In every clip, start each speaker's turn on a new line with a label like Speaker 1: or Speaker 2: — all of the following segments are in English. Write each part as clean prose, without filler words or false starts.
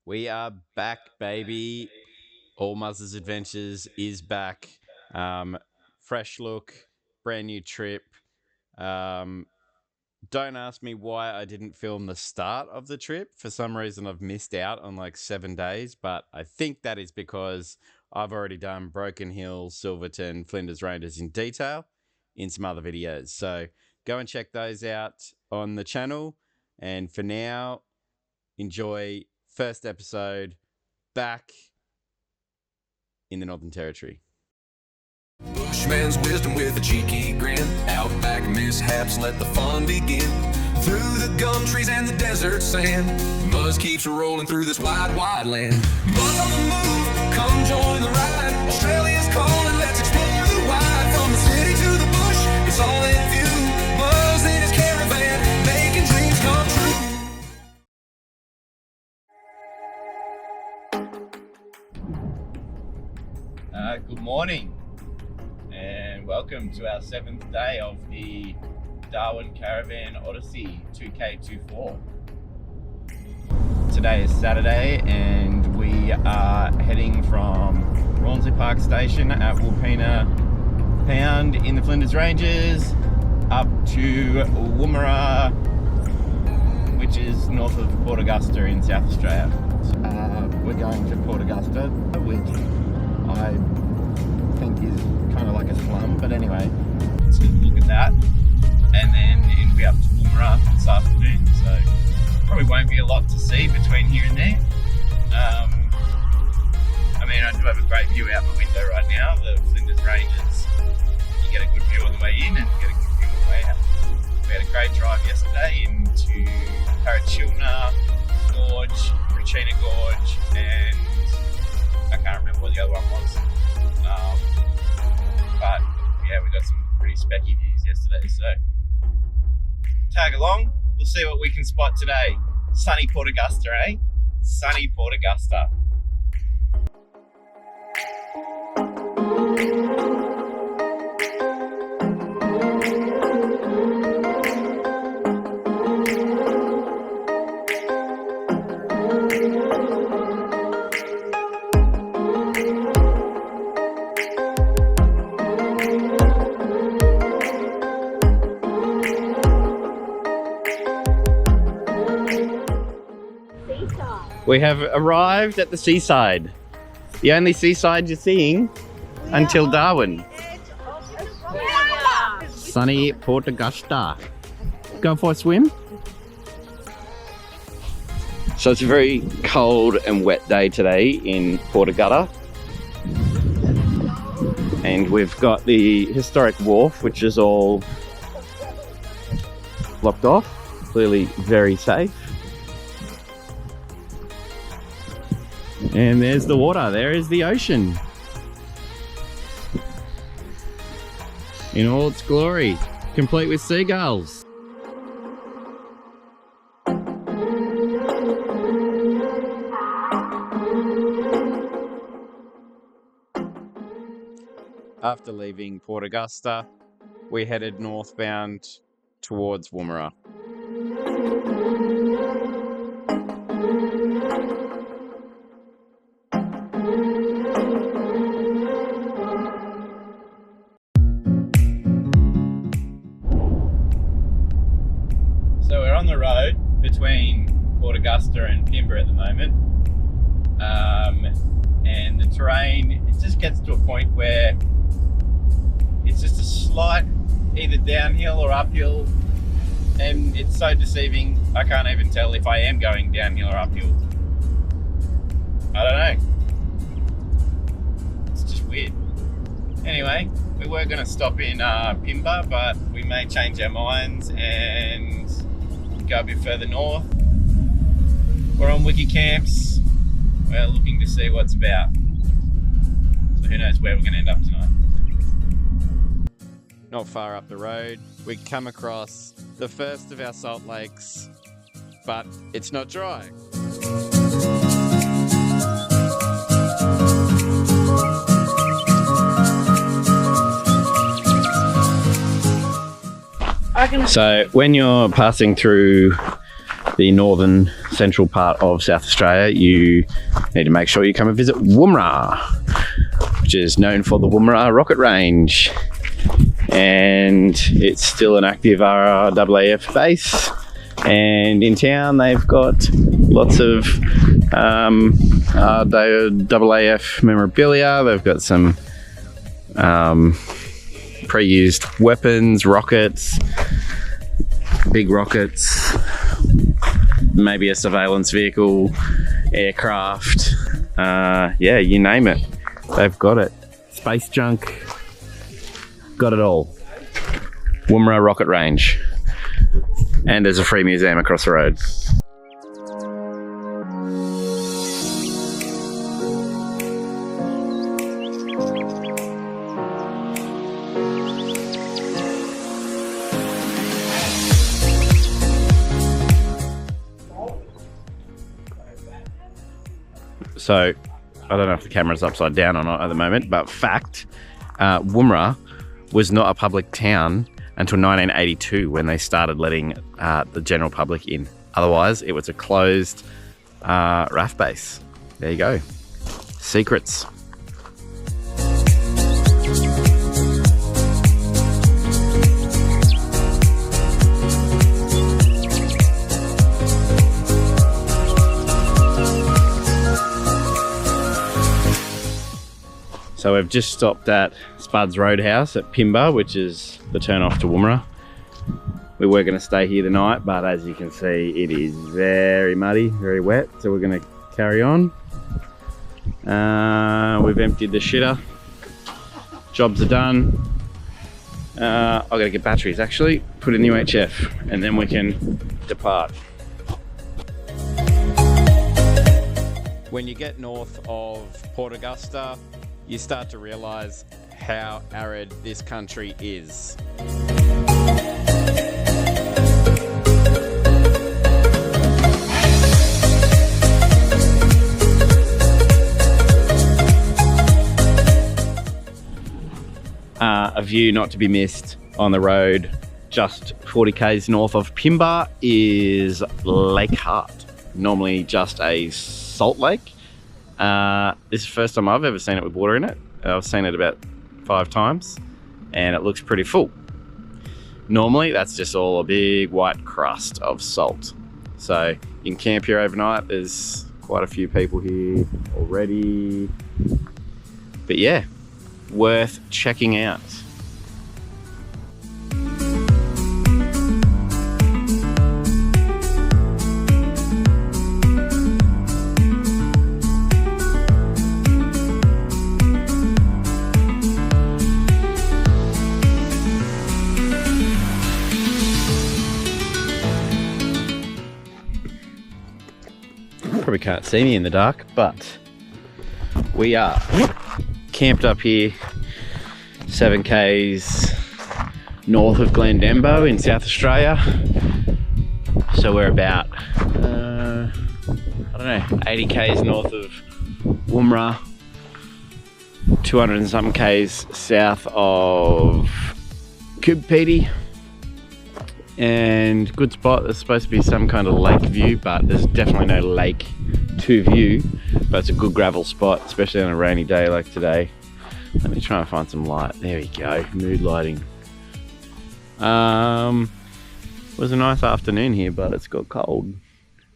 Speaker 1: We are back, baby. All Muzz's Adventures is back. Fresh look, brand new trip. Don't ask me why I didn't film the start of the trip. For some reason, I've missed out on like 7 days, but I think that is because I've already done Broken Hill, Silverton, Flinders Ranges in detail in some other videos. So go and check those out on the channel. And for now, enjoy first episode back in the Northern Territory.
Speaker 2: Bushman's wisdom with a cheeky grin. Outback mishaps, let the fun begin. Through the gum trees and the desert sand, Muzz keeps rolling through this wide, wide land. Muzz on the move, come join the ride. Australia's calling, let's explore the wide. From the city to the bush, it's all in view. Muzz in his caravan, making dreams come true.
Speaker 1: Good morning and welcome to our 7th day of the Darwin Caravan Odyssey 2K24. Today is Saturday and we are heading from Rawnsley Park Station at Woomera Pound in the Flinders Ranges up to Woomera, which is north of Port Augusta in South Australia. We're going to Port Augusta, which I think is kind of like a slum, but anyway, let's look at that. And then it'll be up to Woomera this afternoon, so probably won't be a lot to see between here and there. I mean, I do have a great view out my window right now, the Flinders Ranges. You get a good view on the way in and you get a good view on the way out. We had a great drive yesterday into Parachilna Gorge, Regina Gorge, and I can't remember what the other one was. But yeah, we got some pretty specky views yesterday, so tag along. We'll see what we can spot today. Sunny Port Augusta, eh? Sunny Port Augusta. We have arrived at the seaside. The only seaside you're seeing until Darwin. Sunny Port Augusta. Go for a swim? So it's a very cold and wet day today in Port Augusta. And we've got the historic wharf, which is all blocked off. Clearly very safe. And there's the water, there is the ocean in all its glory, complete with seagulls. After leaving Port Augusta, we headed northbound towards Woomera. Between Port Augusta and Pimba at the moment, and the terrain, it just gets to a point where it's just a slight either downhill or uphill, and it's so deceiving I can't even tell if I am going downhill or uphill. I don't know, it's just weird. Anyway, we were going to stop in Pimba, but we may change our minds and go a bit further north. We're on Wiki Camps. We're looking to see what's about. So who knows where we're going to end up tonight. Not far up the road, we come across the first of our salt lakes, but it's not dry. So when you're passing through the northern central part of South Australia, you need to make sure you come and visit Woomera, which is known for the Woomera rocket range. And it's still an active RRAAF base. And in town, they've got lots of RAAF memorabilia. They've got some pre-used weapons, rockets, big rockets, maybe a surveillance vehicle, aircraft, yeah, you name it, they've got it. Space junk, got it all. Woomera rocket range. And there's a free museum across the road. So, I don't know if the camera's upside down or not at the moment, but fact, Woomera was not a public town until 1982 when they started letting the general public in. Otherwise, it was a closed RAAF base. There you go. Secrets. So we've just stopped at Spud's Roadhouse at Pimba, which is the turn off to Woomera. We were going to stay here tonight, but as you can see, it is very muddy, very wet. So we're going to carry on. We've emptied the shitter. Jobs are done. I've got to get batteries actually, put in the UHF, and then we can depart. When you get north of Port Augusta, you start to realise how arid this country is. A view not to be missed on the road just 40 k's north of Pimba is Lake Hart, normally just a salt lake. This is the first time I've ever seen it with water in it. I've seen it about 5 times and it looks pretty full. Normally that's just all a big white crust of salt. So you can camp here overnight. There's quite a few people here already. But yeah, worth checking out. Probably can't see me in the dark, but we are camped up here 7 k's north of Glendembo in South Australia. So we're about I don't know, 80 k's north of Woomera, 200 and something k's south of COOBER Pedy. And good spot. There's supposed to be some kind of lake view, but there's definitely no lake to view, but it's a good gravel spot, especially on a rainy day like today. Let me try and find some light. There we go, mood lighting. It was a nice afternoon here, but it's got cold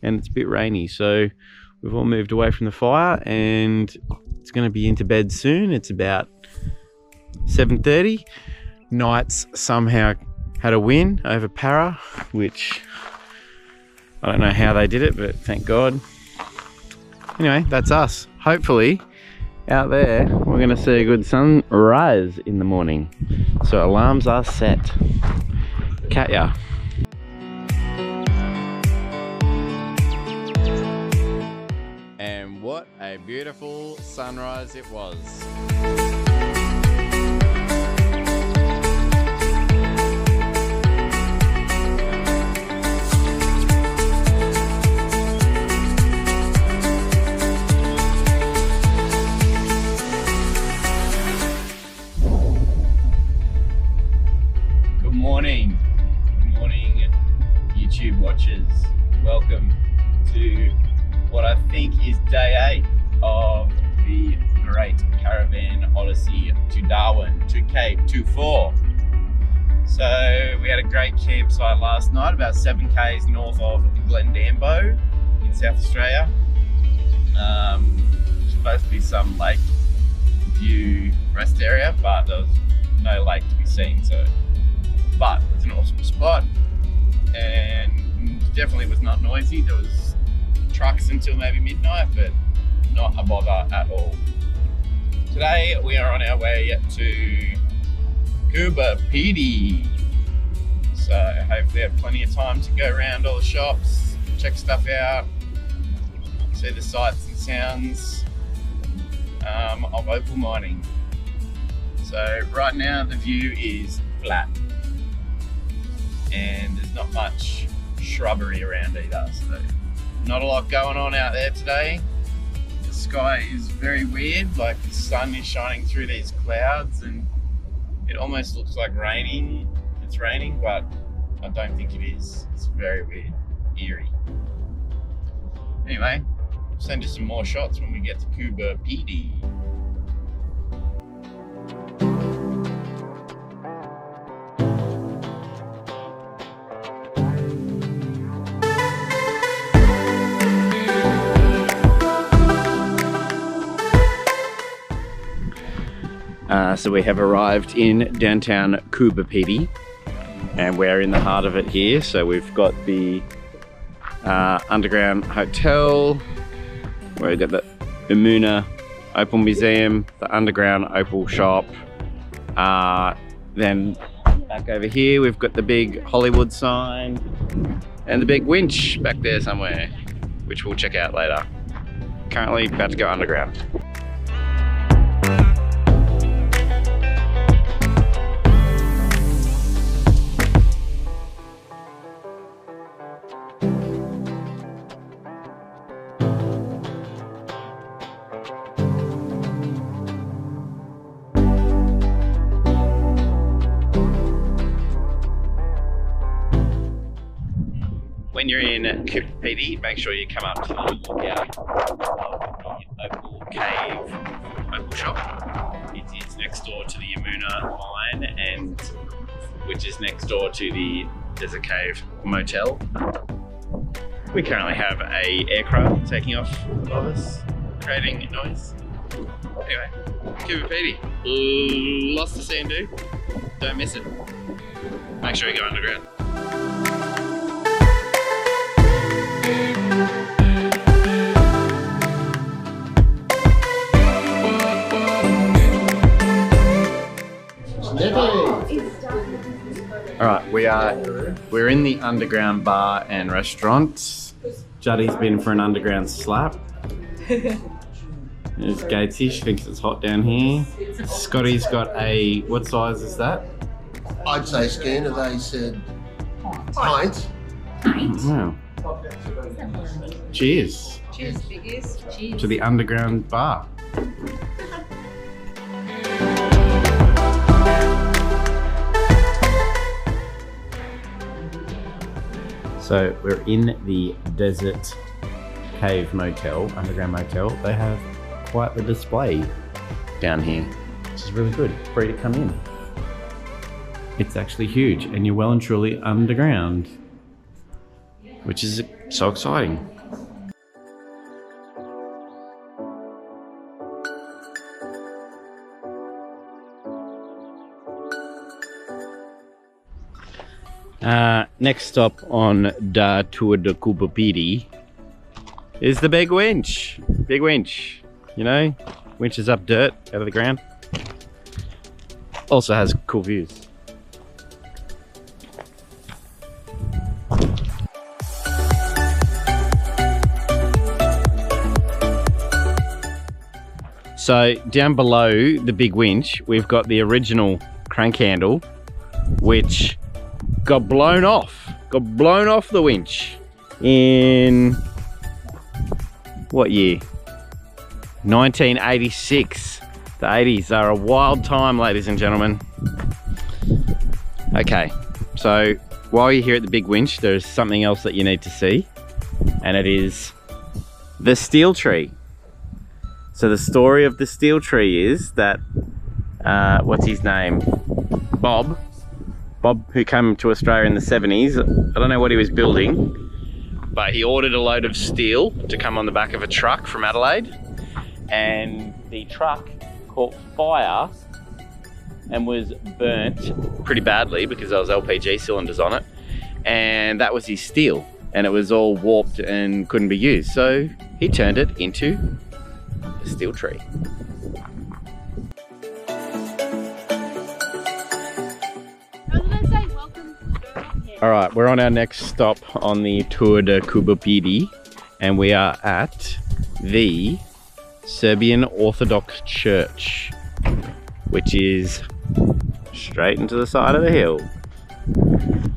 Speaker 1: and it's a bit rainy, so we've all moved away from the fire and it's going to be into bed soon. It's about 7:30. Knights somehow had a win over Para, which I don't know how they did it, but thank God. Anyway, that's us. Hopefully, out there, we're going to see a good sunrise in the morning. So alarms are set. Katya. And what a beautiful sunrise it was. Good morning, YouTube watchers. Welcome think, is day 8 of the Great Caravan Odyssey to Darwin, to Cape 24. So we had a great campsite last night, about 7 k's north of Glendambo in South Australia. Supposed to be some lake view rest area, but there was no lake to be seen. But it's an awesome spot, and definitely was not noisy. There was trucks until maybe midnight, but not a bother at all. Today we are on our way to COOBER Pedy. So hopefully we have plenty of time to go around all the shops, check stuff out, see the sights and sounds of opal mining. So right now the view is flat and there's not much shrubbery around either, so not a lot going on out there today. The sky is very weird, like the sun is shining through these clouds and it almost looks like raining. It's raining, but I don't think it is. It's very weird, eerie. Anyway, send you some more shots when we get to COOBER Pedy. So we have arrived in downtown COOBER Pedy, and we're in the heart of it here. So we've got the underground hotel, where we've got the Woomera Opal Museum, the underground opal shop. Then back over here we've got the big Hollywood sign and the big winch back there somewhere, which we'll check out later. Currently about to go underground. When you're in COOBER Pedy, make sure you come up to the lookout of the Opal Cave Opal Shop. It is next door to the Woomera mine, and which is next door to the Desert Cave Motel. We currently have a aircraft taking off above us, creating noise. Anyway, COOBER Pedy, lots to see and do. Don't miss it. Make sure you go underground. Alright, we're in the underground bar and restaurant. Juddy's been for an underground slap. There's Gatesy, she thinks it's hot down here. Scotty's got a, what size is that?
Speaker 3: I'd say scanner, they said pint.
Speaker 1: Wow. Cheers.
Speaker 4: Cheers, biggies. Cheers.
Speaker 1: To the underground bar. So we're in the Desert Cave Motel, underground motel. They have quite the display down here, which is really good. Free to come in. It's actually huge, and you're well and truly underground, which is so exciting. Next stop on the tour de COOBER Pedy is the big winch. Big winch, you know, winches up dirt out of the ground. Also has cool views. So down below the big winch, we've got the original crank handle, which got blown off the winch in what year? 1986. The 80s are a wild time, ladies and gentlemen. Okay, so while you're here at the big winch, there's something else that you need to see, and it is the steel tree. So the story of the steel tree is that, what's his name? Bob, who came to Australia in the 70s, I don't know what he was building, but he ordered a load of steel to come on the back of a truck from Adelaide, and the truck caught fire and was burnt pretty badly because there was LPG cylinders on it, and that was his steel, and it was all warped and couldn't be used, so he turned it into a steel tree. All right, we're on our next stop on the Tour de COOBER PEDY, and we are at the Serbian Orthodox Church, which is straight into the side of the hill.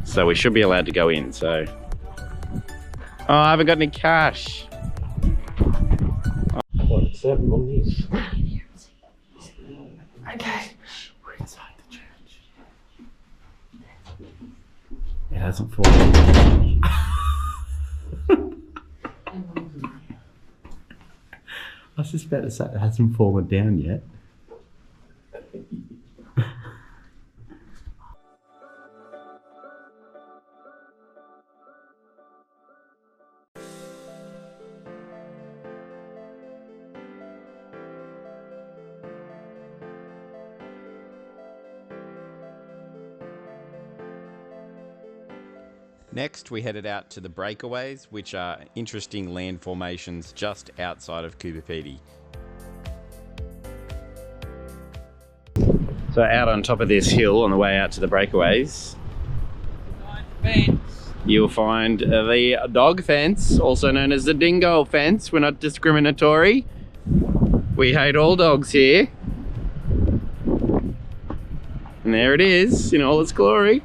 Speaker 1: So we should be allowed to go in, so. Oh, I haven't got any cash. What's that on this? Okay, we're inside the church. It hasn't fallen. I was just about to say it hasn't fallen down yet. Next, we headed out to the breakaways, which are interesting land formations just outside of COOBER PEDY. So out on top of this hill on the way out to the breakaways, you'll find the dog fence, also known as the dingo fence. We're not discriminatory. We hate all dogs here. And there it is in all its glory.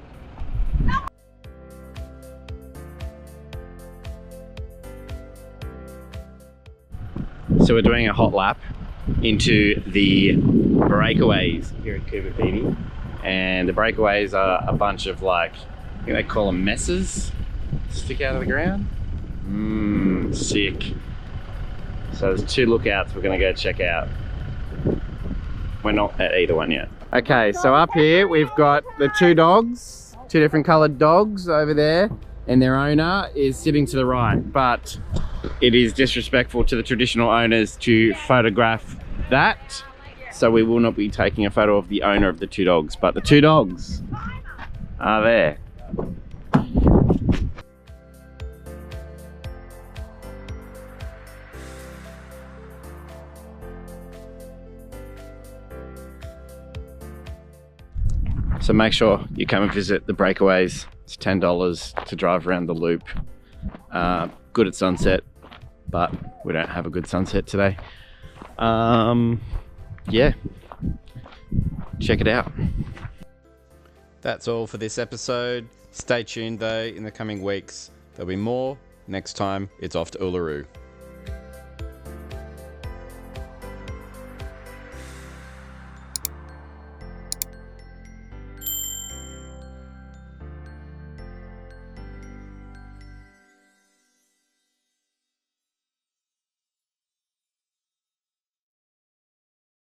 Speaker 1: So we're doing a hot lap into the breakaways here at COOBER PEDY, and the breakaways are a bunch of, like, I think they call them messes, stick out of the ground. Sick. So there's two lookouts we're gonna go check out. We're not at either one yet. Okay, so up here we've got the two dogs, two different coloured dogs over there, and their owner is sitting to the right, but it is disrespectful to the traditional owners to photograph that, so we will not be taking a photo of the owner of the two dogs, but the two dogs are there. So make sure you come and visit the breakaways. It's $10 to drive around the loop. Good at sunset, but we don't have a good sunset today. Yeah, check it out. That's all for this episode. Stay tuned though, in the coming weeks there'll be more. Next time it's off to Uluru.